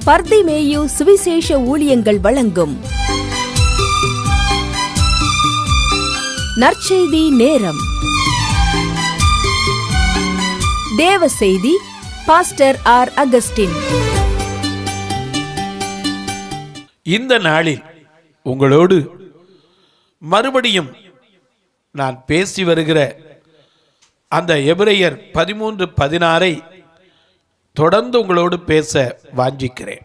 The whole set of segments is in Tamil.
பர்திமேயு சுவிசேஷ ஊழியங்கள் வழங்கும் நற்செய்தி நேரம். தேவ செய்தி பாஸ்டர் ஆர். அகஸ்டின். இந்த நாளில் உங்களோடு மறுபடியும் நான் பேசி வருகிற அந்த எபிரெயர் 13:16 தொடர்ந்து உங்களோடு பேச வாஞ்சிக்கிறேன்.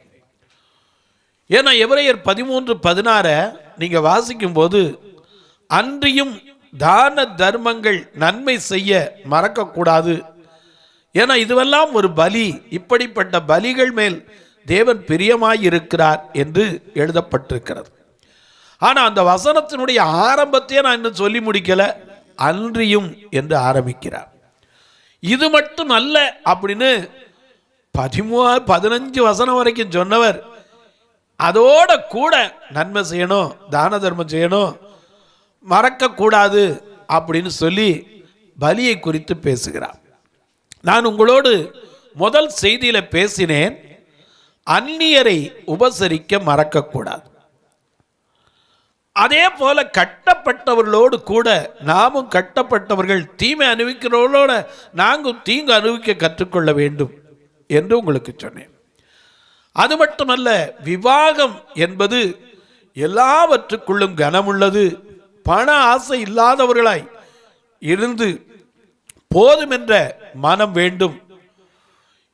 ஏன்னா எபிரெயர் 13:16 நீங்க வாசிக்கும் போது அன்றியும் தான தர்மங்கள் நன்மை செய்ய மறக்கக்கூடாது. ஏன்னா இதுவெல்லாம் ஒரு பலி, இப்படிப்பட்ட பலிகள் மேல் தேவன் பிரியமாயிருக்கிறார் என்று எழுதப்பட்டிருக்கிறது. ஆனால் அந்த வசனத்தினுடைய ஆரம்பத்தையே நான் இன்னும் சொல்லி முடிக்கல. அன்றியும் என்று ஆரம்பிக்கிறார். இது மட்டும் அல்ல அப்படின்னு 15 வசனம் வரைக்கும் சொன்னவர் அதோட கூட நன்மை செய்யணும், தான தர்மம் செய்யணும், மறக்கக்கூடாது அப்படின்னு சொல்லி பலியை குறித்து பேசுகிறார். நான் உங்களோடு முதல் செய்தியில பேசினேன், அந்நியரை உபசரிக்க மறக்கக்கூடாது. அதே போல கட்டப்பட்டவர்களோடு கூட நாமும் கட்டப்பட்டவர்கள், தீமை அனுபவிக்கிறவர்களோட நாங்கள் தீங்கு அனுபவிக்க கற்றுக்கொள்ள வேண்டும் என்று உங்களுக்கு சொன்னேன். அது மட்டுமல்ல, விவாகம் என்பது எல்லாவற்றுக்குள்ளும் கனமுள்ளது. பண ஆசை இல்லாதவர்களாய் இருந்து போதும் என்ற மனம் வேண்டும்.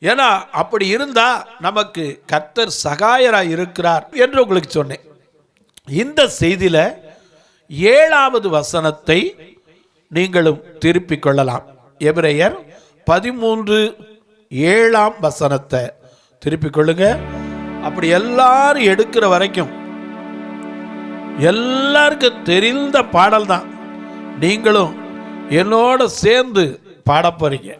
ஏன்னா அப்படி இருந்தா நமக்கு கர்த்தர் சகாயராய் இருக்கிறார் என்று உங்களுக்கு சொன்னேன். இந்த செய்தியில 7வது வசனத்தை நீங்களும் திருப்பிக் கொள்ளலாம். எபிரெயர் 13:7 வசனத்தை திருப்பிக் கொள்ளுங்க. அப்படி எல்லாரும் எடுக்கிற வரைக்கும் எல்லாருக்கும் தெரிந்த பாடல் தான், நீங்களும் என்னோட சேர்ந்து பாட போறீங்க.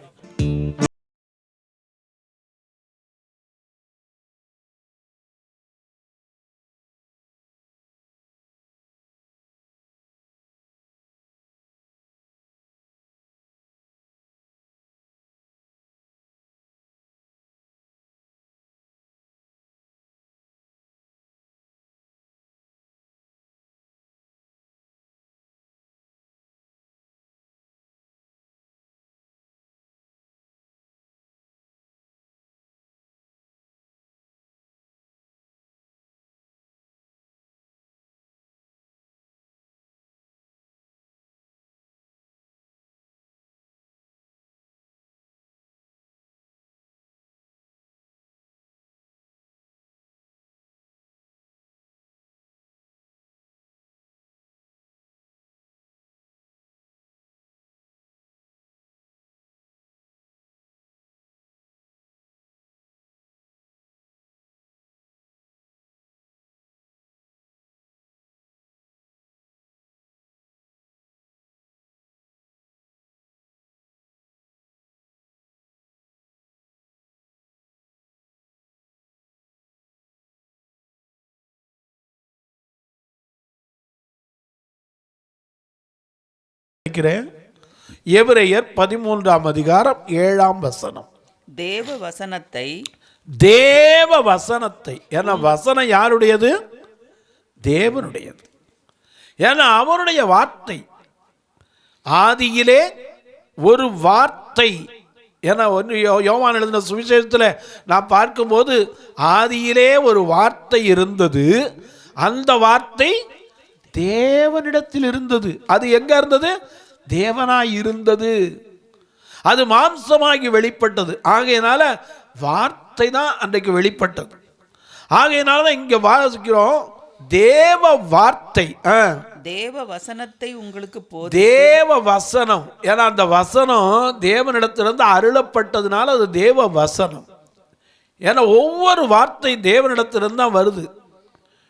எபிரெயர் 13:7 வசனம். தேவ வசனத்தை, ஏன்னா வசனம் யாருடையது? தேவனுடையது. ஏன்னா அவருடைய வார்த்தை, ஆதியிலே ஒரு வார்த்தை. ஏன்னா யோவான் எழுதின சுவிசேஷத்தில் நான் பார்க்கும்போது ஆதியிலே ஒரு வார்த்தை இருந்தது, அந்த வார்த்தை தேவனிடத்தில் இருந்தது. அது எங்க இருந்தது? தேவனாய் இருந்தது. அது மாம்சமாகி வெளிப்பட்டது. ஆகையினால வார்த்தை தான் அன்றைக்கு வெளிப்பட்டது. ஆகையினால தான் இங்க வாசிக்கிறோம், தேவ வார்த்தை, தேவ வசனத்தை உங்களுக்கு தேவ வசனம். ஏன்னா அந்த வசனம் தேவனிடத்திலிருந்து அருளப்பட்டதுனால அது தேவ வசனம். ஏன்னா ஒவ்வொரு வார்த்தை தேவனிடத்திலிருந்து தான் வருது.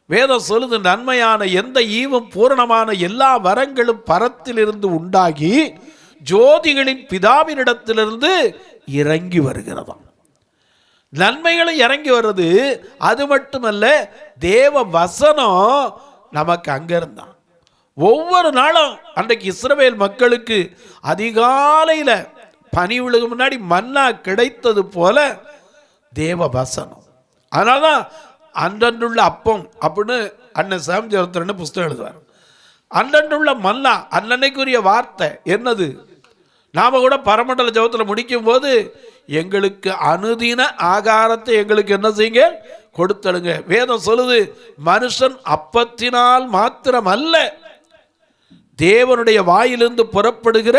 வேதம் சொல்லுது, நன்மையான எந்த ஈவும் பூரணமான எல்லா வரங்களும் பரத்திலிருந்து உண்டாகி ஜோதிகளின் பிதாவினிடத்திலிருந்து இறங்கி வருகிறதாம். நன்மைகளை இறங்கி வருது. அது மட்டுமல்ல, தேவ வசனம் நமக்கு அங்கிருந்தான். ஒவ்வொரு நாளும் அன்றைக்கு இஸ்ரவேல் மக்களுக்கு அதிகாலையில் பனி விழுகும் முன்னாடி மன்னா கிடைத்தது போல தேவ வசனம். அதனால தான் அன்றன்றுள்ள அப்பம் அப்படின்னு அண்ணன் சாமிஜரத்திரன்னு புஸ்தகம் எழுதுவார். அன்றன்றுள்ள மன்னா, அன்னன்னைக்குரிய வார்த்தை என்னது? நாம் கூட பரமண்டல ஜெபத்தில் முடிக்கும் போது எங்களுக்கு அனுதின ஆகாரத்தை எங்களுக்கு என்ன செய்யுங்க, கொடுத்தடுங்க. வேதம் சொல்லுது, மனுஷன் அப்பத்தினால் மாத்திரம் அல்ல, தேவனுடைய வாயிலிருந்து புறப்படுகிற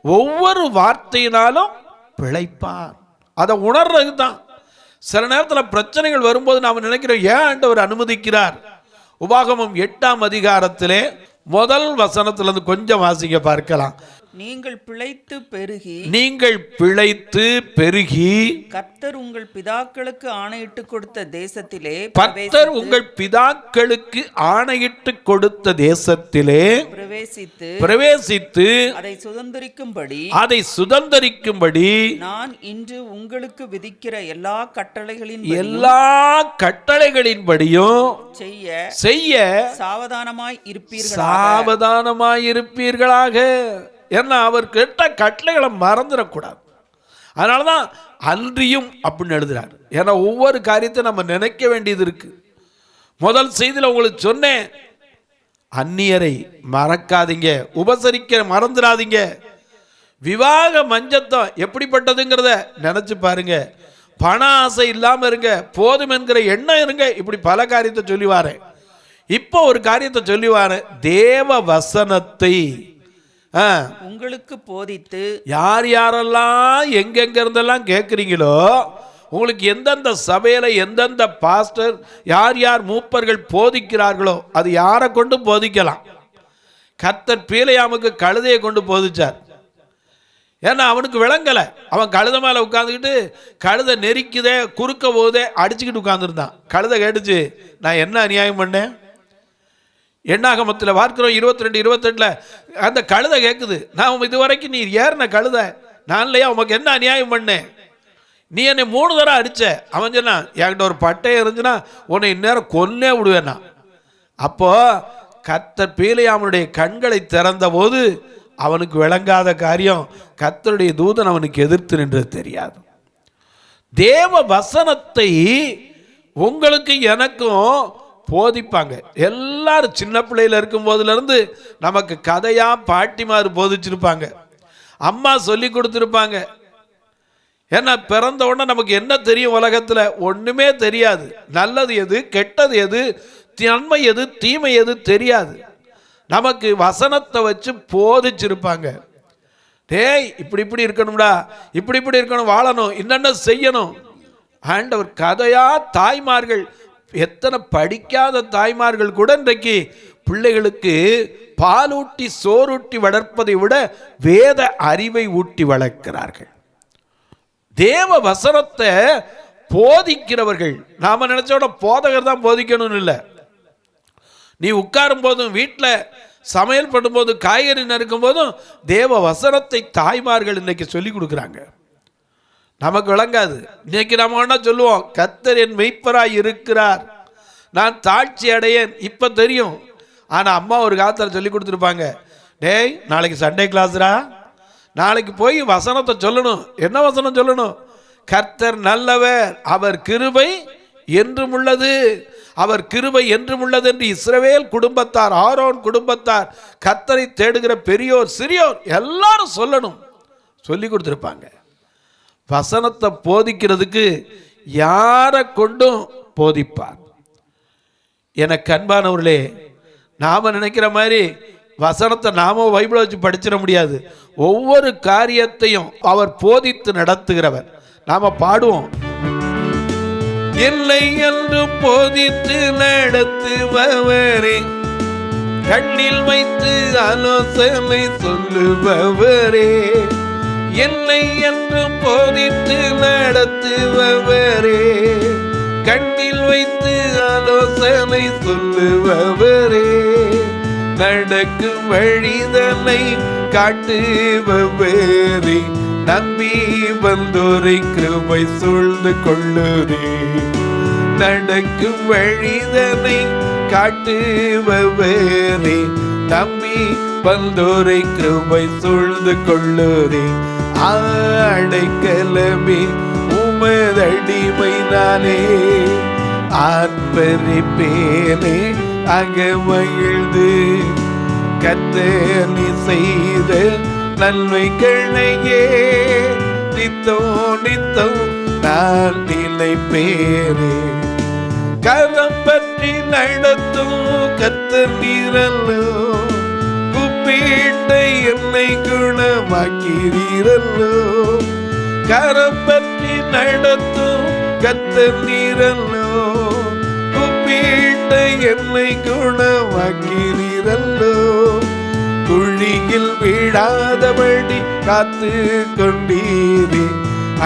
ஒவ்வொரு வார்த்தையினாலும் பிழைப்பான். அதை உணர்றது தான். சில நேரத்தில் பிரச்சனைகள் வரும்போது நாம் நினைக்கிறோம், ஏன் ஆண்டவர் அனுமதிக்கிறார்? உபாகமம் 8ஆம் அதிகாரத்திலே முதல் வசனத்திலிருந்து கொஞ்சம் வாசிக்க பார்க்கலாம். நீங்கள் பிழைத்து பெருகி, நீங்கள் பிழைத்து பெருகி, கர்த்தர் உங்கள் பிதாக்களுக்கு ஆணையிட்டு கொடுத்த தேசத்திலே, கர்த்தர் உங்கள் பிதாக்களுக்கு ஆணையிட்டு கொடுத்த தேசத்திலே பிரவேசித்து அதை சுதந்தரிக்கும்படி நான் இன்று உங்களுக்கு விதிக்கிற எல்லா கட்டளைகளின்படியும் செய்ய சாவதானமாய் இருப்பீர்களாக. ஏன்னா அவர் கேட்ட கட்டளைகளை மறந்துடக்கூடாது. அதனால தான் அன்றியும் அப்படின்னு எழுதுறாரு. ஏன்னா ஒவ்வொரு காரியத்தை நம்ம நினைக்க வேண்டியது இருக்கு. முதல் செய்தியில் உங்களுக்கு சொன்னேன், அந்நியரை மறக்காதீங்க, உபசரிக்க மறந்துடாதீங்க. விவாக மஞ்சத்தம் எப்படிப்பட்டதுங்கிறத நினைச்சு பாருங்க. பண ஆசை இல்லாமல் இருங்க, போதும் என்கிற எண்ணம் இருங்க. இப்படி பல காரியத்தை சொல்லிவாரேன். இப்போ ஒரு காரியத்தை சொல்லிவாரேன், தேவ வசனத்தை உங்களுக்கு போதித்து, யார் யாரெல்லாம் எங்கெங்க இருந்தெல்லாம் கேட்குறீங்களோ, உங்களுக்கு எந்தெந்த சபையில் எந்தெந்த பாஸ்டர் யார் யார் மூப்பர்கள் போதிக்கிறார்களோ அது யாரை கொண்டு போதிக்கலாம். கர்த்தர் பீலையாமுக்கு கழுதையை கொண்டு போதிச்சார். ஏன்னா அவனுக்கு விளங்கலை. அவன் கழுதை மேலே உட்காந்துக்கிட்டு கழுதை நெரிக்குதே, குறுக்க போதே அடிச்சுக்கிட்டு உட்காந்துருந்தான். கழுதை கேட்டுச்சு, நான் என்ன அநியாயம் பண்ணேன்? எண்ணாகமத்தில் பார்க்கிறோம் 22-28 அந்த கழுதை கேட்குது, நான் இதுவரைக்கும் நீ ஏறின கழுதை நான் இல்லையா, உனக்கு என்ன அநியாயம் பண்ணேன்? நீ என்னை 3 தடவை அடிச்ச. அவன் சொன்னான், என்கிட்ட ஒரு பட்டையை இருந்துச்சுன்னா உன்னை இந்நேரம் கொன்னே விடுவேன்னா. அப்போ கர்த்தர் பீலையாமுடைய கண்களை திறந்த போது அவனுக்கு விளங்காத காரியம், கர்த்தருடைய தூதன் அவனுக்கு எதிர்த்து நின்றது தெரியாது. தேவ வசனத்தை உங்களுக்கு எனக்கும் போதிப்பாங்க. எல்லாரும் சின்ன பிள்ளையில இருக்கும் போதுலேருந்து நமக்கு கதையா பாட்டிமார் போதிச்சிருப்பாங்க, அம்மா சொல்லி கொடுத்துருப்பாங்க. ஏன்னா பிறந்த உடனே நமக்கு என்ன தெரியும்? உலகத்தில் ஒன்றுமே தெரியாது. நல்லது எது, கெட்டது எது, நன்மை எது, தீமை எது தெரியாது. நமக்கு வசனத்தை வச்சு போதிச்சிருப்பாங்க. டேய் இப்படி இப்படி இருக்கணும்டா, இப்படி இப்படி இருக்கணும், வாழணும், என்னென்ன செய்யணும். ஆண்டவர் கதையா தாய்மார்கள், எத்தனை படிக்காத தாய்மார்கள் கூட இன்றைக்கு பிள்ளைகளுக்கு பாலூட்டி சோறூட்டி வளர்ப்பதை விட வேத அறிவை ஊட்டி வளர்க்கிறார்கள். தேவ வசனத்தை போதிக்கிறவர்கள். நாம நினைச்சோட போதகர் தான் போதிக்கணும்னு இல்லை. நீ உட்காரும் போதும், வீட்டில் சமையல் பண்ணும்போது, காய்கறி நறுக்கும் போதும் தேவ வசனத்தை தாய்மார்கள் இன்னைக்கு சொல்லி கொடுக்குறாங்க. நமக்கு விளங்காது. இன்னைக்கு நம்ம என்ன சொல்லுவோம், கர்த்தர் என் மெய்ப்பராய் இருக்கிறார், நான் தாழ்ச்சி அடையேன். இப்போ தெரியும். ஆனால் அம்மா ஒரு காலத்தில் சொல்லி கொடுத்துருப்பாங்க, டேய் நாளைக்கு சண்டே கிளாஸ்ரா, நாளைக்கு போய் வசனத்தை சொல்லணும். என்ன வசனம் சொல்லணும்? கர்த்தர் நல்லவர், அவர் கிருபை என்றும் உள்ளது, அவர் கிருபை என்றும் உள்ளது என்று இஸ்ரவேல் குடும்பத்தார், ஆரோன் குடும்பத்தார், கர்த்தரை தேடுகிற பெரியோர் சிறியோர் எல்லாரும் சொல்லணும். சொல்லி கொடுத்துருப்பாங்க. வசனத்தை போதிக்கிறதுக்கு யாரை கொண்டும் போதிப்பார். எனக்கு அன்பானவர்களே, நாம் நினைக்கிற மாதிரி வசனத்தை நாம பைபிளை வச்சு படிச்சிட முடியாது. ஒவ்வொரு காரியத்தையும் அவர் போதித்து நடத்துகிறவர். நாம பாடுவோம், இல்லை என்று போதித்து நடத்துபவரே, கண்ணில் வைத்து ஆலோசனை சொல்லுபவரே, என்னை என்று போதித்து நடத்துபவரே, கண்ணில் வைத்து ஆலோசனை சொல்லுபவரே, நடக்கும் வழிதனை காட்டுபவரே, நம்பி வந்தோரை கிருபை சூழ்ந்து கொள்ளுதே, நடக்கும் வழிதனை காட்டுபவரே, நம்பி வந்தோரை கிருபை சூழ்ந்து கொள்ளுதே, அடைக்கலமே உமதடிமை நானே, ஆர்ப்பரிப்பேனே அகமகிழ்ந்து கர்த்தர் நீ செய்த நன்மைகளையே நித்தம் நித்தம் நான் நிலைப்பேனே. கரம் பற்றி நடத்தும் கர்த்தர் நீரல்லோ, குப்பிட்ட என்னை குணமாக்கிறீரல்லோ. கரம் பற்றி நடத்தும் கர்த்தர் நீரல்லோ, குப்பிட்ட என்னை குணமாக்கிறீரல்லோ. குழியில் விழாதபடி காத்து கொண்டீரே,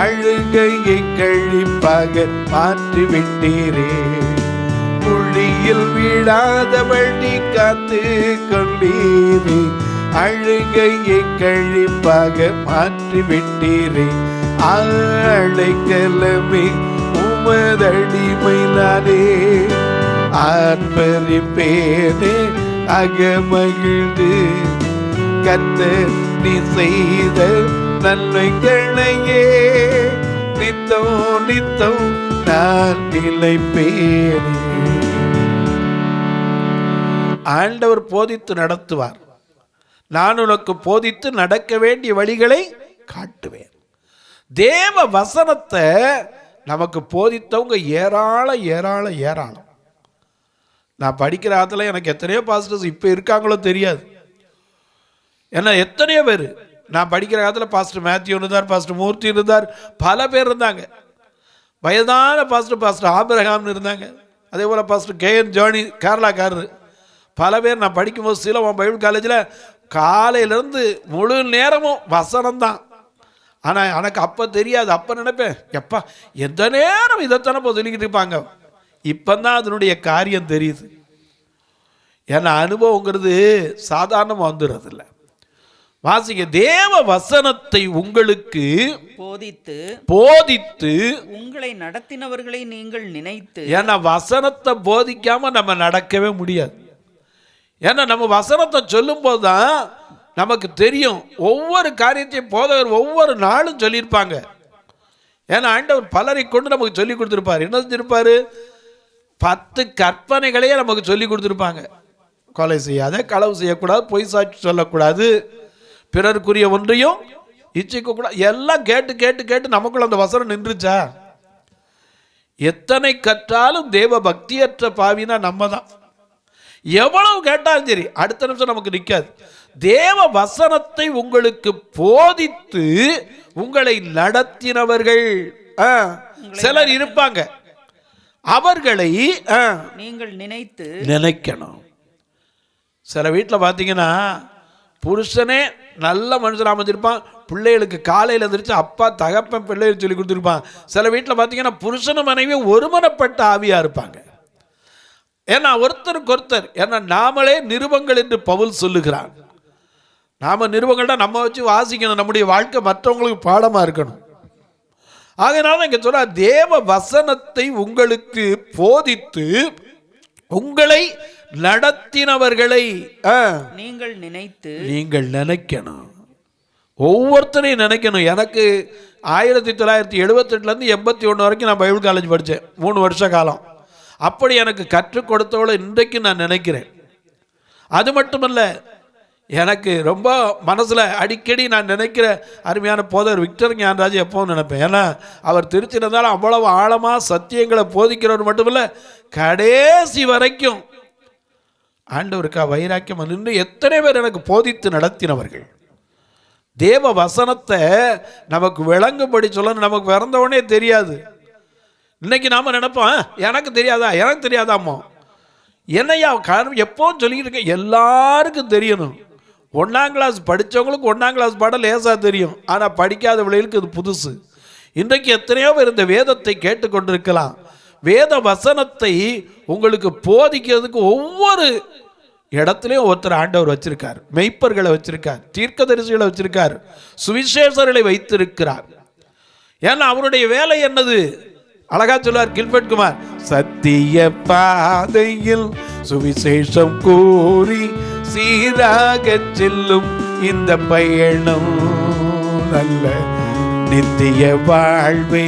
அழுகையை கழிப்பாக மாற்றிவிட்டீரே. குழியில் விழாதபடி காத்து கொண்டீரே, அழுகையை கழிப்பாக மாற்றிவிட்டீரே. அழைக்கலமே உமதடிமை நானே, ஆர்ப்பரிப்பேனே அகமகிழ்ந்து கர்த்தர் நீ செய்த நன்மைகளையே நித்தம் நித்தம் நான் நிலைப்பேனே. ஆண்டவர் போதித்து நடத்துவார். நான் உனக்கு போதித்து நடக்க வேண்டிய வழிகளை காட்டுவேன். தேவ வசனத்தை நமக்கு போதித்தவங்க ஏராளம். நான் படிக்கிற ஆத்துல எனக்கு எத்தனையோ பாஸ்டர்ஸ் இப்போ இருக்காங்களோ தெரியாது. ஏன்னா எத்தனையோ பேர் நான் படிக்கிற காலத்தில் பாஸ்டர் மேத்யூ இருந்தார், பாஸ்டர் மூர்த்தி இருந்தார், பல பேர் இருந்தாங்க. வயதான பாஸ்டர் ஆபிரகாம்னு இருந்தாங்க. அதே போல் பாஸ்டர் KN ஜானி கேரளாக்காரரு, பல பேர். நான் படிக்கும்போது சீலோவாம் பைபிள் காலேஜில் காலையிலேருந்து முழு நேரமும் வசனம் தான். ஆனால் எனக்கு அப்போ தெரியாது. அப்போ நினைப்பேன், எப்பா எந்த நேரம் இதைத்தானே இப்போ சொல்லிக்கிட்டு இருப்பாங்க. இப்போ தான் அதனுடைய காரியம் தெரியுது. ஏன்னா அனுபவங்கிறது சாதாரணமாக வந்துடுறது இல்லை. வாசிங்க, தேவ வசனத்தை உங்களுக்கு போதித்து உங்களை நடத்தினவர்களை நீங்கள் நினைத்து. ஏன்னா வசனத்தை போதிக்காம நம்ம நடக்கவே முடியாது. ஏன்னா நம்ம வசனத்தை சொல்லும் போதுதான் நமக்கு தெரியும். ஒவ்வொரு காரியத்தையும் போதகர் ஒவ்வொரு நாளும் சொல்லியிருப்பாங்க. ஏன்னா ஆண்டவர் பலரை கொண்டு நமக்கு சொல்லி கொடுத்துருப்பார். என்ன செஞ்சிருப்பாரு? 10 கற்பனைகளையே நமக்கு சொல்லி கொடுத்துருப்பாங்க. கொலை செய்யாத, களவு செய்யக்கூடாது, பொய் சாட்சி சொல்லக்கூடாது, பிறருக்குரிய ஒன்றையும் இச்சிக்க கூடாது. எல்லாம் கேட்டு கேட்டு கேட்டு நமக்குள்ள அந்த வசனம் நின்றுச்சா? எத்தனை கற்றாலும் தேவ பக்தியற்ற பாவினா நம்ம தான். எவ்வளவு கேட்டாலும் சரி அடுத்த நிமிஷம் நமக்கு நிற்காது. தேவ வசனத்தை உங்களுக்கு போதித்து உங்களை நடத்தினவர்கள் சிலர் இருப்பாங்க. அவர்களை நீங்கள் நினைக்கணும். சில வீட்டில் பார்த்தீங்கன்னா புருஷனே நல்ல மனுஷன் அமைஞ்சிருப்பான். பிள்ளைகளுக்கு காலையில் எழுந்திரிச்சு அப்பா தகப்பன் பிள்ளைகள் சொல்லி கொடுத்துருப்பான். சில வீட்டில் பார்த்தீங்கன்னா புருஷனும் மனைவியும் ஒருமனப்பட்ட ஆவியாக இருப்பாங்க. ஏன்னா ஒருத்தருக்கு ஒருத்தர், ஏன்னா நாமளே நிருபங்கள் என்று பவுல் சொல்லுகிறான். நாம நிருபங்கள்தான் நம்ம வச்சு வாசிக்கணும். நம்முடைய வாழ்க்கை மற்றவங்களுக்கு பாடமாக இருக்கணும். ஆகையினால இங்கே சொல்ல, தேவ வசனத்தை உங்களுக்கு போதித்து உங்களை நடத்தினவர்களை நீங்கள் நினைக்கணும். ஒவ்வொருத்தரையும் நினைக்கணும். எனக்கு 1978 81 வரைக்கும் நான் பைபிள் காலேஜ் படித்தேன். 3 வருஷ காலம். அப்படி எனக்கு கற்றுக் கொடுத்தவளை இன்றைக்கு நான் நினைக்கிறேன். அது மட்டுமல்ல, எனக்கு ரொம்ப மனசில் அடிக்கடி நான் நினைக்கிற அருமையான போதர் விக்டர் ஞானராஜ் எப்பவும் நினைப்பேன். ஏன்னா அவர் திருச்சி இருந்தாலும் அவ்வளவு ஆழமாக சத்தியங்களை போதிக்கிறவர் மட்டுமில்ல, கடைசி வரைக்கும் ஆண்டவருக்கா வைராக்கியம் நின்று எத்தனை பேர் எனக்கு போதித்து நடத்தினவர்கள். தேவ வசனத்தை நமக்கு விளங்கும்படி சொல்லணும். நமக்கு பிறந்தவனே தெரியாது. இன்னைக்கு நாம நினைப்போம், எனக்கு தெரியாதாமோ என்னையா காரணம் எப்போவும் சொல்லிக்கிட்டு இருக்க. எல்லாருக்கும் தெரியணும். 1ஆம் கிளாஸ் படித்தவங்களுக்கு 1ஆம் கிளாஸ் பாடம் லேசாக தெரியும். ஆனால் படிக்காத பிள்ளைகளுக்கு இது புதுசு. இன்றைக்கு எத்தனையோ பேர் இந்த வேதத்தை கேட்டுக்கொண்டிருக்கலாம். வேத வசனத்தை உங்களுக்கு போதிக்கிறதுக்கு ஒவ்வொரு இடத்துலையும் ஒருத்தர் ஆண்டவர் வச்சிருக்கார். மெய்ப்பர்களை வச்சிருக்கார், தீர்க்கதரிசிகளை வச்சிருக்கார், சுவிசேஷர்களை வைத்திருக்கிறார். ஏன்னா அவருடைய வேலை என்னது? அழகா சொல்வார் கில்பர்ட் குமார், சத்திய பாதையில் சுவிசேஷம் கூறி சீராக செல்லும் இந்த பயணம் நல்ல நித்திய வாழ்வை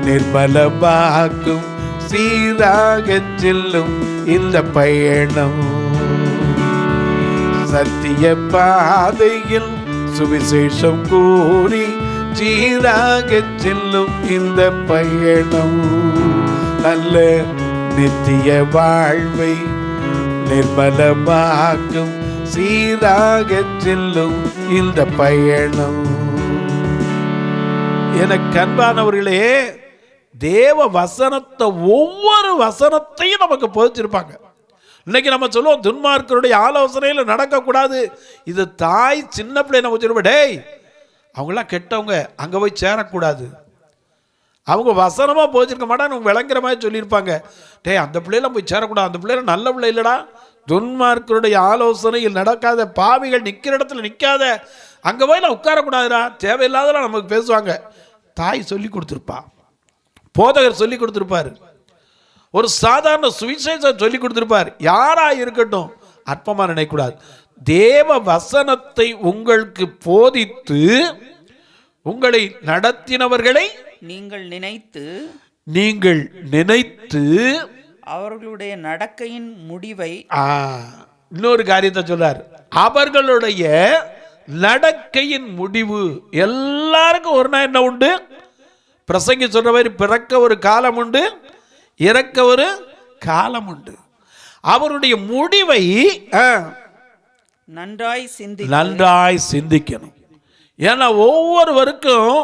நிர்மலமாக்கும் சீராக செல்லும் இந்த பயணம். சத்திய பாதையில் சுவிசேஷம் கூறி சீராக செல்லும் இந்த பயணம். நல்ல நித்திய வாழ்வை நிர்மலமாக்கும் சீராக செல்லும் இந்த பயணம். எனக்கு அன்பானவர்களே, தேவ வசனத்தை ஒவ்வொரு வசனத்தையும் நமக்கு போதிச்சிருப்பாங்க. இன்னைக்கு நம்ம சொல்லுவோம் துன்மார்க்கருடைய ஆலோசனையில் நடக்கக்கூடாது. இது தாய் சின்ன பிள்ளை நம்ம சொல்லுவோம், டேய் அவங்களாம் கெட்டவங்க, அங்கே போய் சேரக்கூடாது. அவங்க வசனமாக போதிச்சிருக்க மாட்டான்னு விளங்குற மாதிரி சொல்லியிருப்பாங்க. டேய் அந்த பிள்ளைலாம் போய் சேரக்கூடாது, அந்த பிள்ளைல நல்ல பிள்ளை இல்லைடா, துன்மார்க்கருடைய ஆலோசனையில் நடக்காத, பாவிகள் நிற்கிற இடத்துல நிற்காத, அங்கே போய் நான் உட்காரக்கூடாதுடா, தேவையில்லாதெல்லாம் நமக்கு பேசுவாங்க. தாய் சொல்லி கொடுத்துருப்பா, போதகர் சொல்லி கொடுத்துருப்பார், ஒரு சாதாரண சுவிசேஷம் சொல்லி கொடுத்துருப்பார். யாரா இருக்கட்டும் அற்பமாக நினைக்கக்கூடாது. தேவ வசனத்தை உங்களுக்கு போதித்து உங்களை நடத்தினவர்களை நீங்கள் நினைத்து அவர்களுடைய நடக்கையின் முடிவை. இன்னொரு காரியத்தை சொல்றார், அவர்களுடைய நடக்கையின் முடிவு. எல்லாருக்கும் ஒரு நாள் என்ன உண்டு? பிரசங்கி சொல்ற மாதிரி பிறக்க ஒரு காலம் உண்டு, இறக்க ஒரு காலம் உண்டு. அவருடைய முடிவை நன்றாய் சிந்திக்கணும். ஏன்னா ஒவ்வொருவருக்கும்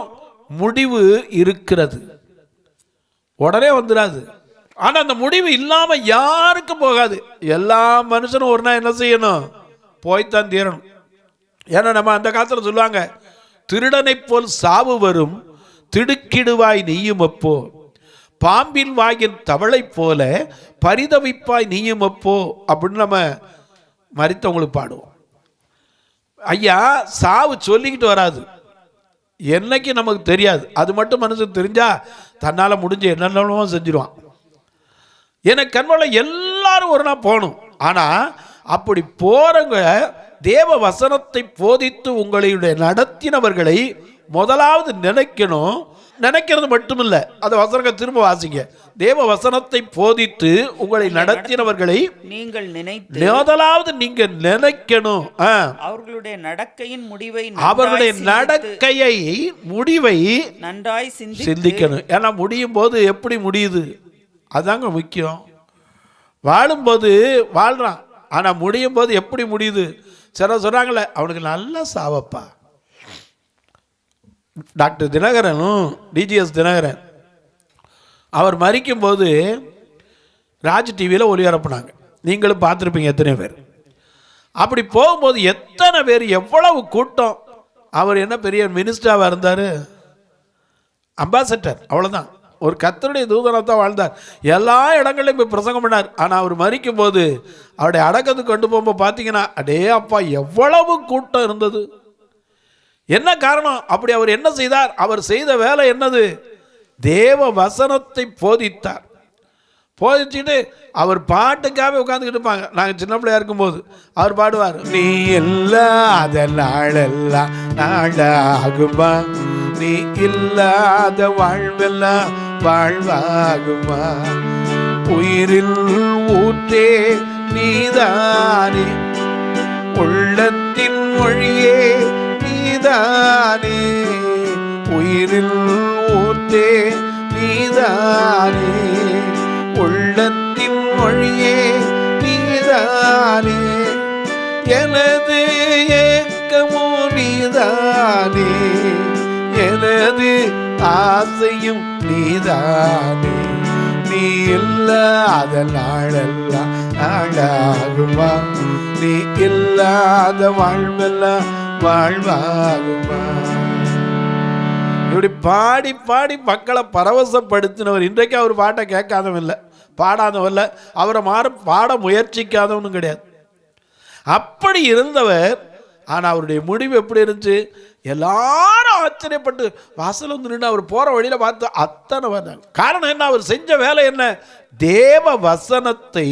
முடிவு இருக்கிறது, உடனே வந்துடாது. ஆனா அந்த முடிவு இல்லாம யாருக்கும் போகாது. எல்லா மனுஷனும் ஒரு நாள் என்ன செய்யணும்? போய்த்தான் தீரணும். ஏன்னா நம்ம அந்த காலத்தில் சொல்லுவாங்க, திருடனை போல் சாவு வரும், திடுக்கிடுவாய் நீயும் அப்போ, பாம்பின் வாயின் தவளை போல பரிதவிப்பாய் நீயும் அப்போ அப்படின்னு நம்ம மரித்தவங்களுக்கு பாடுவோம். ஐயா, சாவு சொல்லிக்கிட்டு வராது, என்னைக்கு நமக்கு தெரியாது. அது மட்டும் மனுஷன் தெரிஞ்சா தன்னால் முடிஞ்ச என்னென்னமோ செஞ்சிருவான். எனக்கு கண்மொழி எல்லாரும் ஒரு நாள் போகணும். ஆனால் அப்படி போறவங்க தேவ வசனத்தை போதித்து உங்களுடைய நடத்தினவர்களை முதலாவது நினைக்கணும். நினைக்கிறது மட்டுமில்லை, அந்த வசனங்கள் திரும்ப வாசிங்க. தேவ வசனத்தை போதித்து உங்களை நடத்தினவர்களை நீங்கள் முதலாவது நீங்க நினைக்கணும். அவர்களுடைய நடக்கையின் முடிவை, அவர்களுடைய நடக்கையை முடிவை நன்றாய் சிந்திக்கணும். ஏன்னா முடியும் போது எப்படி முடியுது அதாங்க முக்கியம். வாழும்போது வாழ்றான், ஆனா முடியும் போது எப்படி முடியுது? சில சொல்றாங்களே, அவனுக்கு நல்லா சாவப்பா. டாக்டர் தினகரனும் டிஜிஎஸ் தினகரன் அவர் மரிக்கும் போது ராஜ் டிவியில் ஒளிபரப்புனாங்க. நீங்களும் பார்த்துருப்பீங்க எத்தனை பேர். அப்படி போகும்போது எத்தனை பேர், எவ்வளவு கூட்டம். அவர் என்ன பெரிய மினிஸ்டராக இருந்தார், அம்பாசடர், அவ்வளோதான். ஒரு கர்த்தருடைய தூதனாக வாழ்ந்தார். எல்லா இடங்களையும் போய் பிரசங்கம் பண்ணார். ஆனால் அவர் மரிக்கும் போது அவருடைய அடக்கத்துக்கு கொண்டு போகும்போது பார்த்தீங்கன்னா, அடே அப்பா எவ்வளவு கூட்டம் இருந்தது. என்ன காரணம்? அப்படி அவர் என்ன செய்தார்? அவர் செய்த வேலை என்னது? தேவ வசனத்தை போதித்தார். போதிச்சுட்டு அவர் பாட்டுக்காகவே உட்காந்துக்கிட்டு இருப்பாங்க. நாங்கள் சின்ன பிள்ளையா இருக்கும்போது அவர் பாடுவார், நீ இல்லாத நாளெல்லாம் நாளாகுமா, நீ இல்லாத வாழ்வெல்லாம் வாழ்வாகுமா, உயிரில் ஊற்றே நீதானே, உள்ளத்தின் மொழியே நீதானே, உயிரில் ஊற்றே நீதானே, உள்ளத்தின் மொழியே நீதானே, எனது ஏக்கமோ நீதானே, எனது ஆசையும் நீதானே, நீ இல்லாத நாளெல்லாம் நாளாகுமா, நீ இல்லாத வாழ்வெல்லாம் வாழ்வாகுமா. இப்படி பாடி பாடி மக்களை பரவசப்படுத்தினவர். இன்றைக்கு அவர் பாட்டை கேட்காதவன் இல்லை, பாடாதவன் இல்லை, அவரை பாட முயற்சிக்காதவனும் கிடையாது. அப்படி இருந்தவர். ஆனால் அவருடைய முடிவு எப்படி இருந்துச்சு? எல்லாரும் ஆச்சரியப்பட்டு வாசல் வந்து நின்று அவர் போகிற வழியில் பார்த்து அத்தனை வந்தாங்க. காரணம் என்ன? அவர் செஞ்ச வேலை என்ன? தேவ வசனத்தை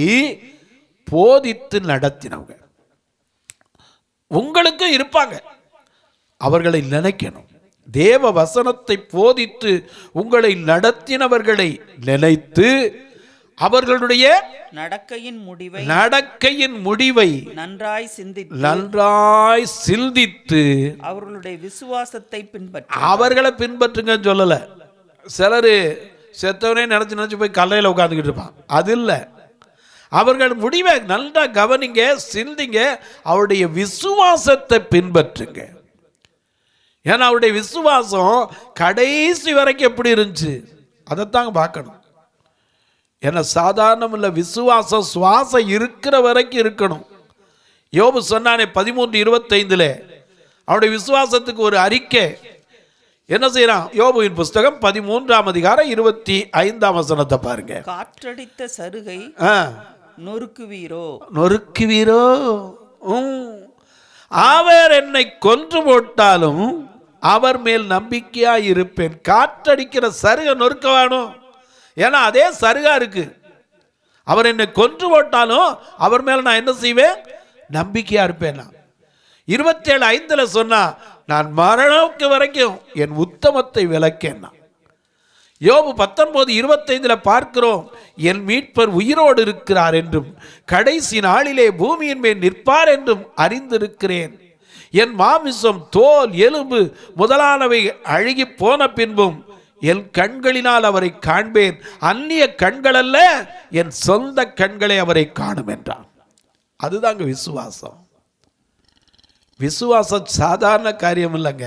போதித்து நடத்தினவங்க. உங்களுக்கும் இருப்பாங்க, அவர்களை நினைக்கணும். தேவ வசனத்தை போதித்து உங்களை நடத்தினவர்களை நினைத்து அவர்களுடைய நடக்கையின் முடிவை நன்றாய் சிந்தித்து அவர்களுடைய விசுவாசத்தை அவர்களை பின்பற்றுங்கன்னு சொல்லல. சிலர் செத்தவனே நினைச்சு போய் கல்லையில் உட்காந்துக்கிட்டு இருப்பான். அது இல்லை. அவர்கள் முடிவை நல்லா கவனிங்க, சிந்திங்க, அவருடைய விசுவாசத்தை பின்பற்றுங்க. ஏன்னா அவருடைய விசுவாசம் கடைசி வரைக்கும் எப்படி இருந்துச்சு அதைத்தாங்க பார்க்கணும். ஏன்னா சாதாரணம் இல்லை, விசுவாசம் சுவாசம் இருக்கிற வரைக்கும் இருக்கணும். யோபு சொன்னானே 13:25 அவருடைய விசுவாசத்துக்கு ஒரு அறிக்கை என்ன செய்யறான்? யோபுவின் புஸ்தகம் 13ஆம் அதிகாரம் 25ஆம் வசனத்தை பாருங்க. காற்றடித்த சருகை நொறுக்குவீரோ, அவர் என்னை கொன்று போட்டாலும் அவர் மேல் நம்பிக்கையா இருப்பேன். காற்றடிக்கிற சருகை நொறுக்க வேணும். ஏன்னா அதே சருகா இருக்கு. அவர் என்னை கொன்று போட்டாலும் அவர் மேல நான் என்ன செய்வேன்? நம்பிக்கையா இருப்பேன். 27:5 சொன்னா, நான் மரணத்துக்கு வரைக்கும் என் உத்தமத்தை விலக்கேன். யோபு 19:25 பார்க்கிறோம், என் மீட்பர் உயிரோடு இருக்கிறார் என்றும் கடைசி நாளிலே பூமியின் மேல் நிற்பார் என்றும் அறிந்திருக்கிறேன். என் மாமிசம் தோல் எலும்பு முதலானவை அழுகி போன பின்பும் என் கண்களினால் அவரை காண்பேன். அந்நிய கண்கள் அல்ல, என் சொந்த கண்களை அவரை காணும் என்றான். அதுதாங்க விசுவாசம். விசுவாசம் சாதாரண காரியம் இல்லைங்க.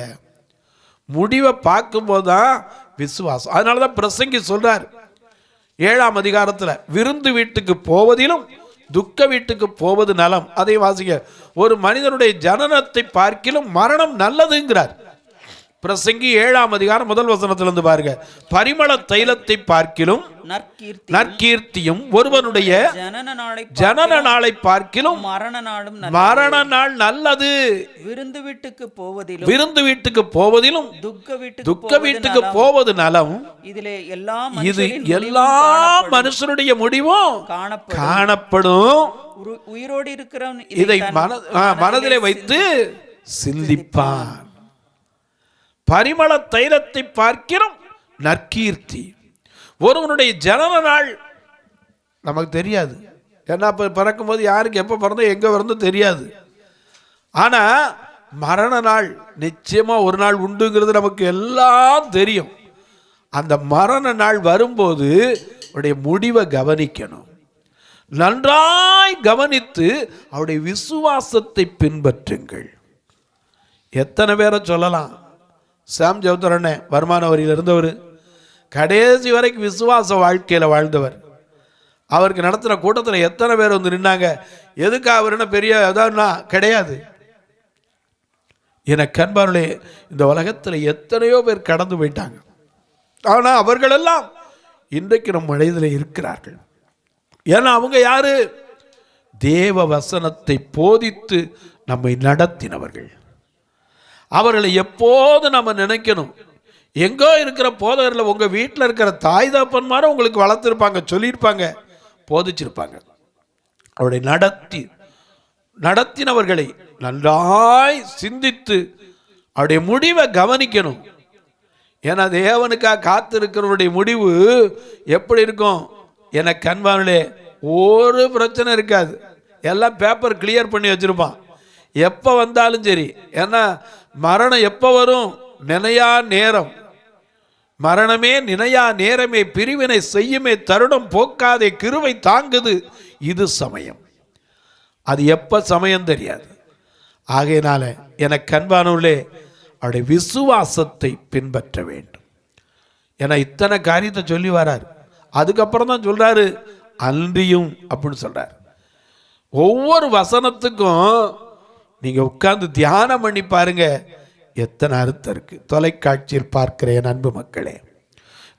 முடிவை பார்க்கும்போது தான் விசுவாசம். அதனால தான் பிரசங்கி சொல்றார் 7ஆம் அதிகாரத்தில், விருந்து வீட்டுக்கு போவதிலும் துக்க வீட்டுக்கு போவது நலம். அதை வாசிங்க. ஒரு மனிதனுடைய ஜனனத்தை பார்க்கிலும் மரணம் நல்லதுங்கிறார் பிரசங்கி 7ஆம் அதிகாரம் 1 வசனத்திலிருந்து பாருங்க. பரிமள தைலத்தை பார்க்கிலும் நற்கீர்த்தியும் ஒருவனுடைய ஜனன நாளை பார்க்கிலும் மரண நாள் நல்லது. விருந்து வீட்டுக்கு போவதிலும் துக்க வீட்டுக்கு போவது நலம். இது எல்லா மனுஷனுடைய முடிவும் காணப்படும். உயிரோடு இருக்கிறவன் இதை மனதிலே வைத்து சிந்திப்பான். பரிமள தைலத்தை பார்க்கிறோம் நற்கீர்த்தி. ஒருவனுடைய ஜனன நாள் நமக்கு தெரியாது. ஏன்னா இப்போ பிறக்கும்போது யாருக்கு எப்போ பிறந்தோ எங்கே பிறந்தோ தெரியாது. ஆனால் மரண நாள் நிச்சயமாக ஒரு நாள் உண்டுங்கிறது நமக்கு எல்லாம் தெரியும். அந்த மரண நாள் வரும்போது அவருடைய முடிவை கவனிக்கணும். நன்றாய் கவனித்து அவருடைய விசுவாசத்தை பின்பற்றுங்கள். எத்தனை பேரை சொல்லலாம்? சாம் ஜவுத்தரண்ணே வருமான வரியில் இருந்தவர், கடைசி வரைக்கும் விசுவாச வாழ்க்கையில் வாழ்ந்தவர். அவருக்கு நடத்துகிற கூட்டத்தில் எத்தனை பேர் வந்து நின்னாங்க? எதுக்கு அவர் என்ன பெரிய எதாவதுனா கிடையாது. என கண்பார்களே, இந்த உலகத்தில் எத்தனையோ பேர் கடந்து போயிட்டாங்க. ஆனால் அவர்களெல்லாம் இன்றைக்கு நம் மனிதத்தில் இருக்கிறார்கள். ஏன்னா அவங்க யாரு? தேவ வசனத்தை போதித்து நம்மை நடத்தினவர்கள். அவர்களை எப்போது நம்ம நினைக்கணும். எங்கோ இருக்கிற போதகரில் உங்கள் வீட்டில் இருக்கிற தாய் தகப்பன்மாரை உங்களுக்கு வளர்த்துருப்பாங்க, சொல்லியிருப்பாங்க, போதிச்சிருப்பாங்க. அவருடைய நடத்தினவர்களை நன்றாய் சிந்தித்து அவருடைய முடிவை கவனிக்கணும். ஏன்னா தேவனுக்காக காத்திருக்கிறவருடைய முடிவு எப்படி இருக்கும்? எனக்கு அன்பானே, ஒரு பிரச்சனை இருக்காது. எல்லாம் பேப்பர் கிளியர் பண்ணி வச்சுருப்பான். எப்போ வந்தாலும் சரி. ஏன்னா மரணம் எப்போ வரும்? நினையா நேரம். மரணமே நினையா நேரமே, பிரிவினை செய்யுமே தருணம் போக்காதே, கிருபை தாங்குது இது சமயம். அது எப்போ சமயம் தெரியாது. ஆகையினால எனக்கு அன்பானவர்களே, அவருடைய விசுவாசத்தை பின்பற்ற வேண்டும். ஏன்னா இத்தனை காரியத்தை சொல்லி வரார். அதுக்கப்புறம் தான் சொல்றாரு அன்றியும் அப்படின்னு சொல்றார். ஒவ்வொரு வசனத்துக்கும் நீங்க உட்கார்ந்து தியானம் பண்ணி பாருங்க, எத்தனை அர்த்தம் இருக்கு. தொலைக்காட்சியில் பார்க்கிற என் அன்பு மக்களே,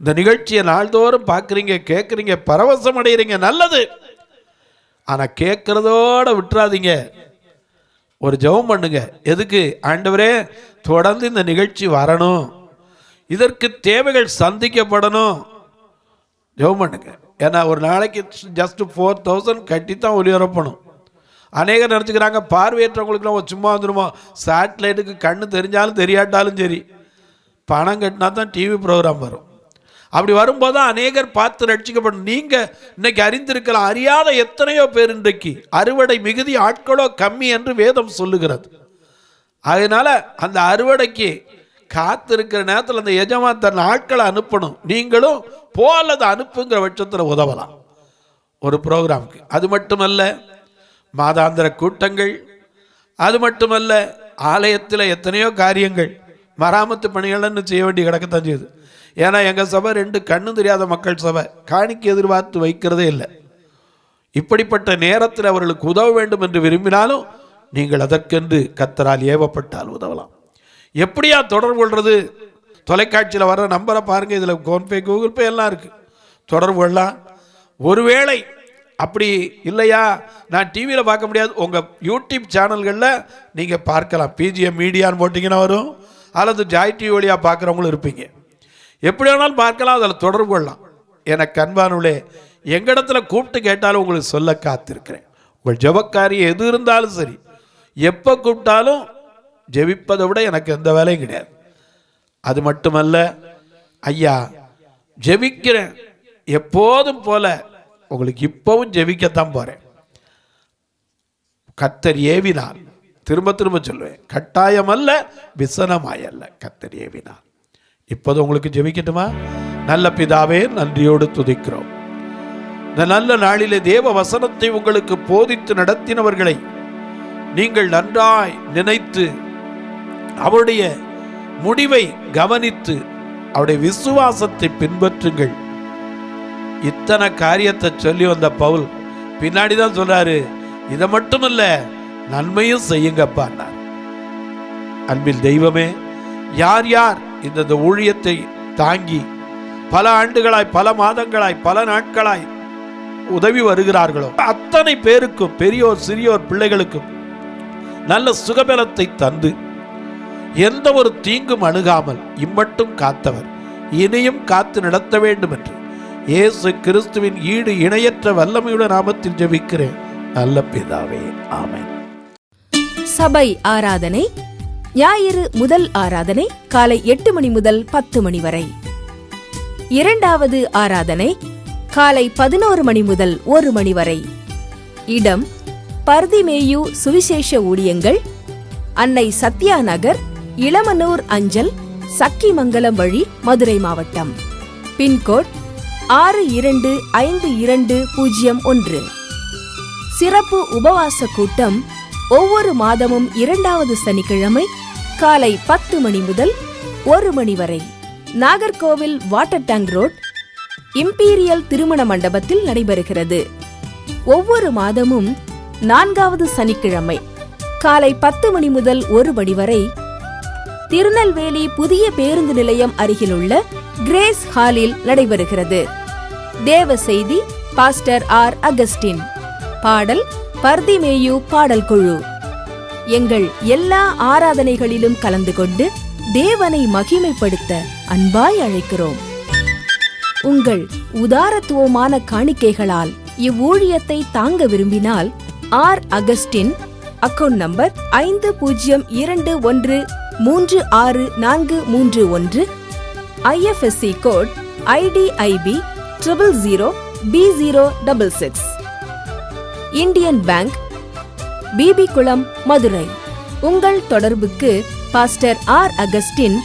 இந்த நிகழ்ச்சியை நாள்தோறும் பார்க்குறீங்க, கேட்குறீங்க, பரவசம் அடைகிறீங்க, நல்லது. ஆனால் கேட்குறதோட விட்டுறாதீங்க. ஒரு ஜெபம் பண்ணுங்க. எதுக்கு? ஆண்டவரே, தொடர்ந்து இந்த நிகழ்ச்சி வரணும், இதற்கு தேவைகள் சந்திக்கப்படணும். ஜெபம் பண்ணுங்க. ஏன்னா ஒரு நாளைக்கு ஜஸ்ட் 4000 கட்டித்தான் ஒளிபரப்பணும். அநேகர் நினச்சிக்கிறாங்க பார்வையற்றவங்களுக்குலாம் சும்மா வந்துடுமா, சேட்டலைட்டுக்கு கண்ணு தெரிஞ்சாலும் தெரியாட்டாலும் சரி, பணம் கட்டினா தான் டிவி ப்ரோக்ராம் வரும். அப்படி வரும்போது அநேகர் பார்த்து ரட்சிக்கப்படும். நீங்கள் இன்னைக்கு அறிந்திருக்கலாம், அறியாத எத்தனையோ பேர் இன்றைக்கு அறுவடை மிகுதி ஆட்களோ கம்மி என்று வேதம் சொல்லுகிறது. அதனால அந்த அறுவடைக்கு காத்திருக்கிற நேரத்தில் அந்த எஜமான் தன் ஆட்களை அனுப்பணும். நீங்களும் போலது அனுப்புங்கிற பட்சத்தில் உதவலாம் ஒரு ப்ரோக்ராமுக்கு. அது மட்டுமல்ல, மாதாந்திர கூட்டங்கள், அது மட்டுமல்ல, ஆலயத்தில் எத்தனையோ காரியங்கள், மராமத்து பணிகள்னு செய்ய வேண்டி கிடக்கத்தான் செய்யுது. ஏன்னா எங்கள் சபை 2 கண்ணு தெரியாத மக்கள் சபை, காணிக்கு எதிர்பார்த்து வைக்கிறதே இல்லை. இப்படிப்பட்ட நேரத்தில் அவர்களுக்கு உதவ வேண்டும் என்று விரும்பினாலும் நீங்கள் அதற்கென்று கர்த்தரால் ஏவப்பட்டால் உதவலாம். எப்படியா தொடர்பு கொள்வது? தொலைக்காட்சியில் வர நம்பரை பாருங்கள், இதில் ஃபோன்பே, கூகுள் பே எல்லாம் இருக்குது, தொடர்பு கொள்ளலாம். ஒருவேளை அப்படி இல்லையா, நான் டிவியில் பார்க்க முடியாது, உங்கள் யூடியூப் சேனல்களில் நீங்கள் பார்க்கலாம். பிஜிஎம் மீடியான்னு போட்டிங்கன்னா வரும், அல்லது ஜாய் டிவி வழியாக பார்க்குறவங்களும் இருப்பீங்க. எப்படி வேணாலும் பார்க்கலாம், அதில் தொடர்பு கொள்ளலாம். எனக்கு அன்பானுள்ளே, எங்களிடத்தில் கூப்பிட்டு கேட்டாலும் உங்களுக்கு சொல்ல காத்திருக்கிறேன். உங்கள் ஜெபக்காரியம் எது இருந்தாலும் சரி, எப்போ கூப்பிட்டாலும் ஜெபிப்பதை விட எனக்கு எந்த வேலையும் கிடையாது. அது மட்டுமல்ல, ஐயா ஜெபிக்கிறேன் எப்போதும் போல, உங்களுக்கு இப்பவும் ஜெபிக்கத்தான் போகிறேன். கர்த்தர் ஏவினார், திரும்ப திரும்ப சொல்லுவேன், கட்டாயம் அல்ல, விசனமாய் அல்ல, கர்த்தர் ஏவினார். இப்போது உங்களுக்கு ஜெபிக்கட்டுமா? நல்ல பிதாவே, நன்றியோடு துதிக்கிறோம். இந்த நல்ல நாளிலே தேவ வசனத்தை உங்களுக்கு போதித்து நடத்தினவர்களை நீங்கள் நன்றாய் நினைத்து அவருடைய முடிவை கவனித்து அவருடைய விசுவாசத்தை பின்பற்றுங்கள். இத்தனை காரியத்தை சொல்லி வந்த பவுல் பின்னாடி தான் சொல்றாரு, இதை மட்டுமல்ல நன்மையும் செய்யுங்கப்பா. அன்பில் தெய்வமே, யார் யார் இந்த ஊழியத்தை தாங்கி பல ஆண்டுகளாய், பல மாதங்களாய், பல நாட்களாய் உதவி வருகிறார்களோ அத்தனை பேருக்கும், பெரியோர் சிறியோர் பிள்ளைகளுக்கும் நல்ல சுகபலத்தை தந்து எந்த ஒரு தீங்கும் அணுகாமல் இம்மட்டும் காத்தவர் இனியும் காத்து நடத்த வேண்டும் என்று இயேசு கிறிஸ்துவின் ஈடு இணையற்ற வல்லமையுள்ள நாமத்தில் ஜெபிக்கிறேன் நல்ல பிதாவே, ஆமென். சபை ஆராதனை ஞாயிறு முதல் ஆராதனை காலை 8 மணி முதல் 10 மணி வரை. இரண்டாவது ஆராதனை காலை 11 மணி முதல் 1 மணி வரை. இடம் பர்திமேயு சுவிசேஷ ஊழியங்கள், அன்னை சத்யா நகர், இளமனூர் அஞ்சல், சக்கிமங்கலம் வழி, மதுரை மாவட்டம். பின்கோட் 625201. சிறப்பு உபவாச கூட்டம் ஒவ்வொரு மாதமும் 2வது சனிக்கிழமை காலை 10 மணி முதல் 1 மணி வரை. Nagercoil water tank road, imperial திருமண மண்டபத்தில் நடைபெறுகிறது. ஒவ்வொரு மாதமும் 4வது சனிக்கிழமை காலை 10 மணி முதல் 1 மணி வரை திருநெல்வேலி புதிய பேருந்து நிலையம் அருகிலுள்ள கிரேஸ் ஹாலில் நடைபெறுகிறது. தேவ செய்தி பாஸ்டர் ஆர் அகஸ்டின். பாடல் பர்திமேயு பாடல் குழு. எங்கள் எல்லா ஆராதனைகளிலும் கலந்து கொண்டு தேவனை மகிமைப்படுத்த அன்பாய் அழைக்கிறோம். உங்கள் உதாரத்துவமான காணிக்கைகளால் இவ்வூழியத்தை தாங்க விரும்பினால் R Augustine, account number 5021364431, IFSC code IDIB 000B066, Indian bank, BB Kulam, Madurai. உங்கள் தொடர்புக்கு பாஸ்டர் ஆர் அகஸ்டின்,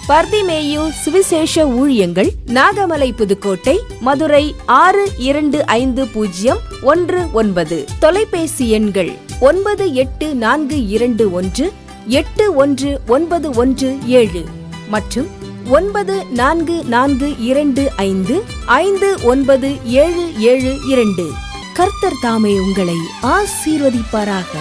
பர்திமேயு சுவிசேஷ ஊழியங்கள், நாகமலை, புதுக்கோட்டை, மதுரை 625019. தொலைபேசி எண்கள் 9842181917 மற்றும் 9442559772. கர்த்தர் தாமே உங்களை ஆசீர்வதிப்பாராக.